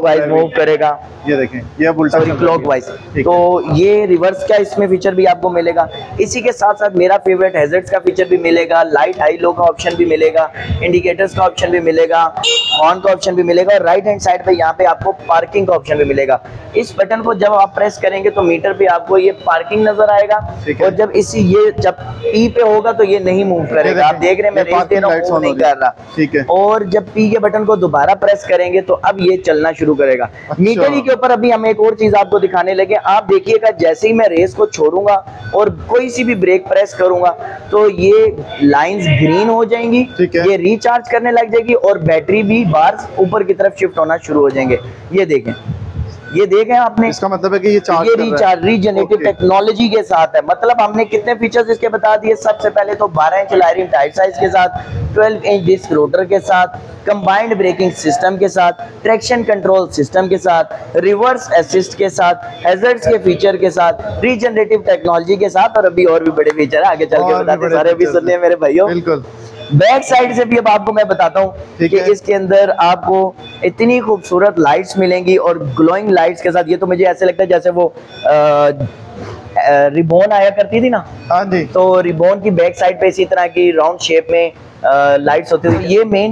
Wise move करेगा। ये देखें, ये अब उल्टा क्लॉक वाइज। तो ये रिवर्स का इसमें फीचर भी आपको मिलेगा। इसी के साथ साथ मेरा फेवरेट हैजर्ड्स का फीचर भी मिलेगा, लाइट हाई लो का ऑप्शन भी मिलेगा, इंडिकेटर्स का ऑप्शन भी मिलेगा, हॉर्न का ऑप्शन भी मिलेगा और राइट हैंड साइड पे यहाँ पे आपको पार्किंग का ऑप्शन भी मिलेगा। इस बटन को जब आप प्रेस करेंगे तो मीटर पे आपको ये पार्किंग नजर आएगा और जब ये जब पी पे होगा तो ये नहीं मूव करेगा। आप देख रहे हैं मैं रेस दे रहा हूं, नहीं कर रहा। ठीक है। और जब पी के बटन को दोबारा प्रेस करेंगे तो अब ये चलना शुरू करेगा। मीटर ही के ऊपर अभी हम एक और चीज आपको दिखाने लगे। आप देखिएगा जैसे ही मैं रेस को छोड़ूंगा और कोई सी भी ब्रेक प्रेस करूंगा तो ये लाइंस ग्रीन हो जाएंगी, ये रिचार्ज करने लग जाएगी और बैटरी भी बार ऊपर की तरफ शिफ्ट होना शुरू हो जाएंगे। ये देखें, ये देखें आपने, इसका मतलब है कि ये रिचार्ज रीजनरेटिव टेक्नोलॉजी के साथ है। मतलब हमने कितने फीचर्स इसके बता दिए। सबसे पहले तो 12 इंच लाइरिंग टायर साइज के साथ, 12 इंच डिस्क रोटर के साथ, कंबाइंड ब्रेकिंग सिस्टम के साथ, ट्रैक्शन कंट्रोल सिस्टम के साथ, रिवर्स असिस्ट के साथ, हैजर्ड्स के फीचर के साथ, रीजनरेटिव टेक्नोलॉजी के साथ और अभी और भी बड़े फीचर है, आगे चल के बताते हैं। सारे भी सुनने मेरे भाइयों। बिल्कुल। बैक साइड से भी अब आपको मैं बताता हूँ कि इसके अंदर आपको इतनी खूबसूरत लाइट्स मिलेंगी और ग्लोइंग लाइट्स के साथ। ये तो मुझे ऐसे लगता है जैसे वो रिबॉन आया करती थी ना, हाँ जी, तो रिबॉन की बैक साइड पे इसी तरह की राउंड शेप में लाइट्स होती थी। ये मेन